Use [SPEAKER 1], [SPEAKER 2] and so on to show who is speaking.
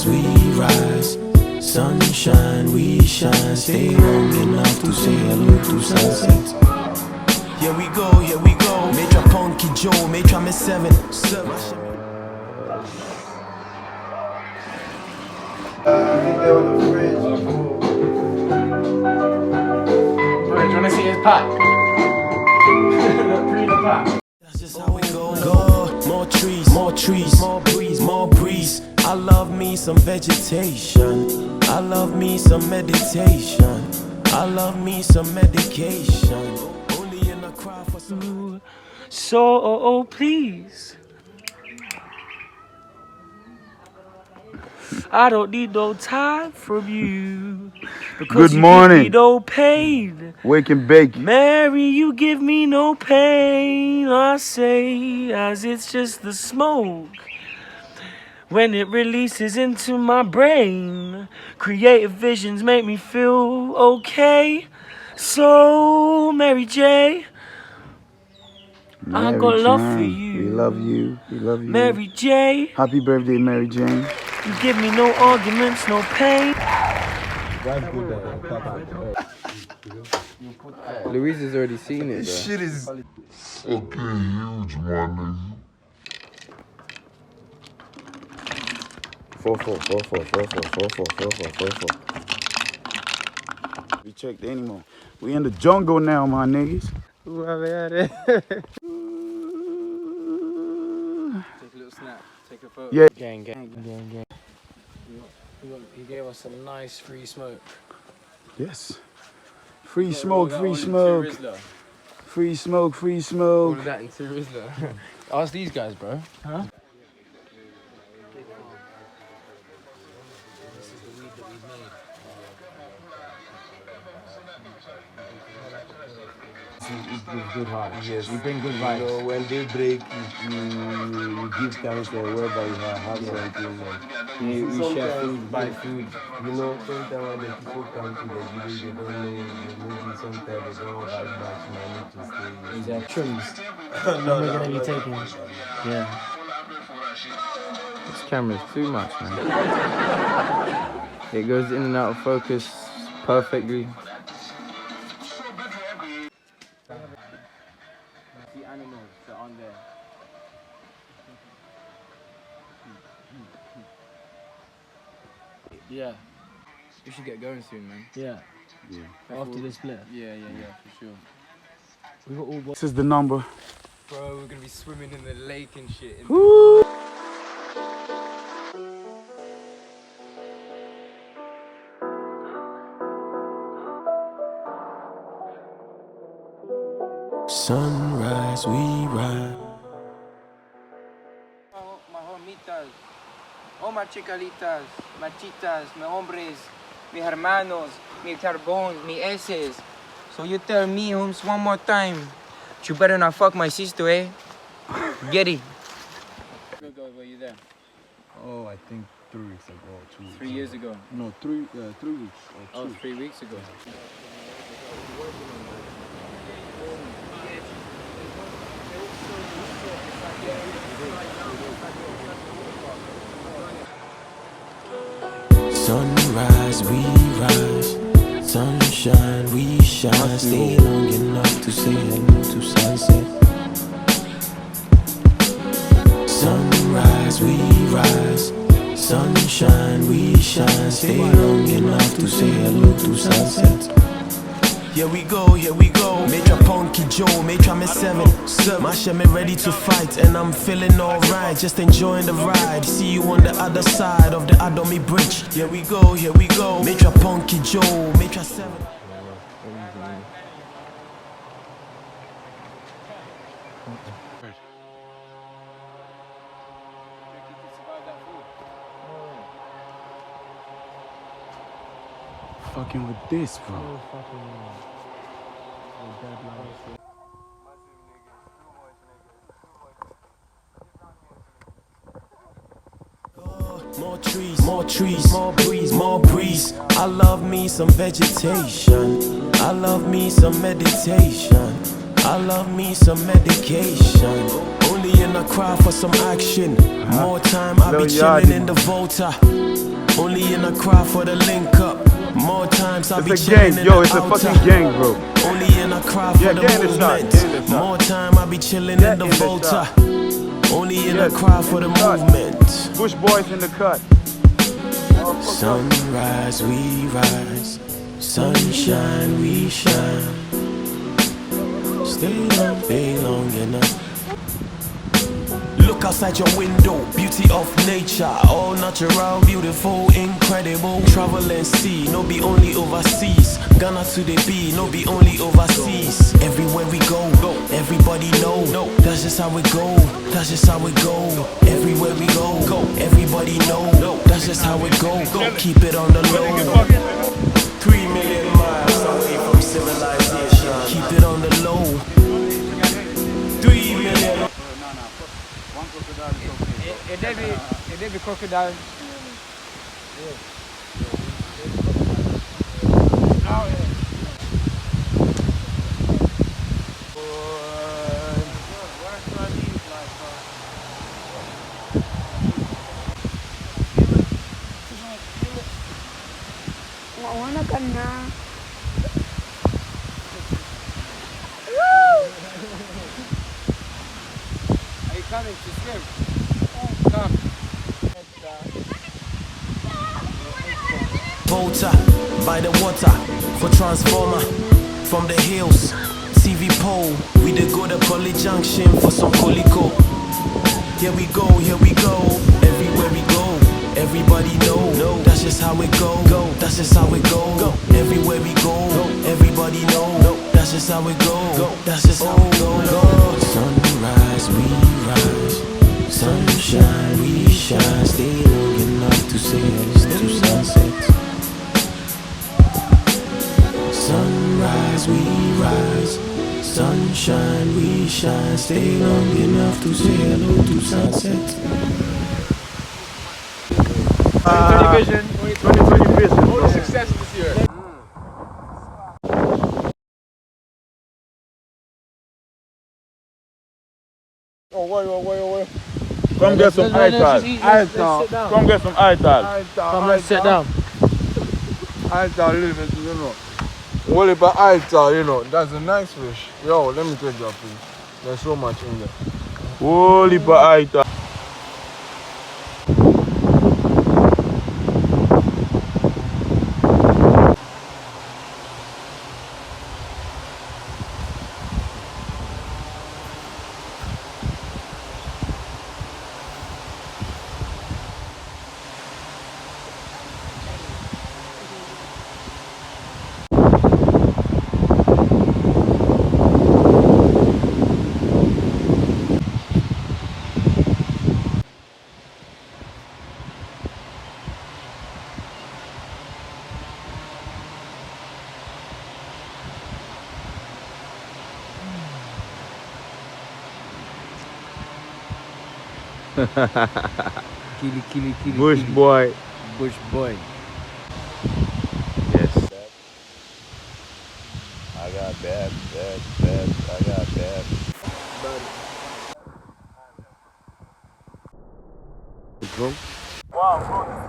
[SPEAKER 1] Sunrise, we rise. Sunshine, we shine. Stay long enough to say hello to sunset. Here we go, here we go. Major Punky Joe, Major me 7.
[SPEAKER 2] Alright, do you wanna see his pack? Bring the pack.
[SPEAKER 1] That's just how we go. More trees, more trees, more breeze, more breeze. I love me some vegetation. I love me some meditation. I love me some medication. Only in a crowd for some.
[SPEAKER 3] So please, I don't need no time from you. Because
[SPEAKER 4] Good morning.
[SPEAKER 3] You give me no pain.
[SPEAKER 4] Wake and bake.
[SPEAKER 3] Mary, you give me no pain. I say, as it's just the smoke. When it releases into my brain, creative visions make me feel okay. So, Mary J, I got love for you.
[SPEAKER 4] We love you. We love you.
[SPEAKER 3] Mary J,
[SPEAKER 4] Happy birthday, Mary Jane.
[SPEAKER 3] you give me no arguments, no pain.
[SPEAKER 5] Louise has already seen it.
[SPEAKER 4] This shit is
[SPEAKER 6] fucking huge, my nigga.
[SPEAKER 4] 4-4. We checked anymore. We in the jungle now, my niggas.
[SPEAKER 5] Take a little snap. Take a photo.
[SPEAKER 4] Yeah.
[SPEAKER 3] Gang. He gave us some nice free smoke.
[SPEAKER 4] Yes. Free smoke, free smoke. Free smoke, free
[SPEAKER 5] All
[SPEAKER 4] smoke.
[SPEAKER 5] of that into Rizzler.
[SPEAKER 3] Ask these guys, bro. Huh? This is the weed that we've made.
[SPEAKER 7] It gives good heart. Yes. We bring good vibes. You know, when they break, you give thanks wherever you have something. We share food, buy food. You know, sometimes when the people come to the village, they don't know, maybe sometimes they don't have much money to stay.
[SPEAKER 3] Exactly. Trims. No, we're gonna be taking. Yeah.
[SPEAKER 5] This camera's too much, man. It goes in and out of focus perfectly.
[SPEAKER 3] The animals that are on there. Yeah.
[SPEAKER 5] We should get going soon, man.
[SPEAKER 3] Yeah. After this split.
[SPEAKER 5] Yeah, for sure.
[SPEAKER 3] We got all.
[SPEAKER 4] This is the number.
[SPEAKER 5] Bro, we're gonna be swimming in the lake and shit.
[SPEAKER 1] Sunrise, we rise.
[SPEAKER 8] My homitas, oh my chicalitas, my chitas, my hombres, mi hermanos, mi carbon, mi eses. So you tell me, Holmes, one more time, you better not fuck my sister, eh? Get it.
[SPEAKER 5] Were you there?
[SPEAKER 7] Oh, I think 3 weeks ago.
[SPEAKER 5] 3 years ago.
[SPEAKER 7] No, 3 weeks.
[SPEAKER 5] Oh, 3 weeks ago.
[SPEAKER 1] Sunrise, we rise. Sunshine, we shine. Stay long enough to say hello to sunset. Sunrise, we rise. Sunshine, we shine. Stay long enough to say hello to sunset. Here we go, here we go. Major Punky Joe, Major me 7. Masha me ready to fight, and I'm feeling alright. Just enjoying the ride. See you on the other side of the Adomi Bridge. Here we go, here we go. Major Punky Joe, Major 7.
[SPEAKER 4] Fucking with this, bro.
[SPEAKER 1] More trees, more trees, more breeze, more breeze. I love me some vegetation. I love me some meditation. I love me some medication. Only Only in the crowd for some action. More time, I be
[SPEAKER 4] Little
[SPEAKER 1] chilling
[SPEAKER 4] yardie,
[SPEAKER 1] in the
[SPEAKER 4] man.
[SPEAKER 1] Volta. Only in the crowd for the link up. More times, I be
[SPEAKER 4] It's a
[SPEAKER 1] chilling
[SPEAKER 4] gang,
[SPEAKER 1] in
[SPEAKER 4] yo,
[SPEAKER 1] the
[SPEAKER 4] it's a
[SPEAKER 1] outer.
[SPEAKER 4] fucking gang, bro.
[SPEAKER 1] Only in the crowd for
[SPEAKER 4] Yeah,
[SPEAKER 1] the
[SPEAKER 4] get in the shot,
[SPEAKER 1] movement.
[SPEAKER 4] get in the shot.
[SPEAKER 1] More time, I be chilling
[SPEAKER 4] Get
[SPEAKER 1] in the
[SPEAKER 4] in the
[SPEAKER 1] Volta.
[SPEAKER 4] shot.
[SPEAKER 1] Only in
[SPEAKER 4] Yes,
[SPEAKER 1] the crowd for
[SPEAKER 4] in
[SPEAKER 1] the
[SPEAKER 4] the cut.
[SPEAKER 1] movement.
[SPEAKER 4] Bush boys in the cut.
[SPEAKER 1] Sunrise, we rise. Sunshine, we shine. Stay long enough. Look outside your window, beauty of nature. All natural, beautiful, incredible. Travel and see, no be only overseas. Ghana to the B, no be only overseas. Everywhere we go, everybody know. That's just how it go, that's just how it go. Everywhere we go, everybody know. That's just how it go, keep it on the low. 3 million miles away from civilization. Keep it on the low. 3 million.
[SPEAKER 8] It did be crocodile.
[SPEAKER 9] Wanna ka na?
[SPEAKER 8] Are you coming to swim? Come.
[SPEAKER 1] Volta by the water for transformer from the hills. TV pole, we dey go to Poly Junction for some Coliko. Here we go, everywhere we go. Everybody know, that's just how it go. That's just how it go. Everywhere we go, everybody know, that's just how it go. That's just how it go. Sunrise, we rise. Sunshine, we shine. Stay long enough to say it's to sunset. Sunrise, we rise. Sunshine, we shine. Stay long enough to say hello to sunset.
[SPEAKER 8] 2020 vision.
[SPEAKER 4] 2020 vision, bro.
[SPEAKER 8] Success this year.
[SPEAKER 4] Come get some ital. Come get some ital.
[SPEAKER 2] Come, let's sit down.
[SPEAKER 7] Alta living, you know. What about Alta, you know? That's a nice fish. Yo, let me take that fish. There's so much in there.
[SPEAKER 4] Holy pa ital.
[SPEAKER 7] Killy.
[SPEAKER 4] Bush boy.
[SPEAKER 7] Bush boy.
[SPEAKER 4] Yes. I got bad. I got bad.
[SPEAKER 7] Bro.
[SPEAKER 4] Wow, bro,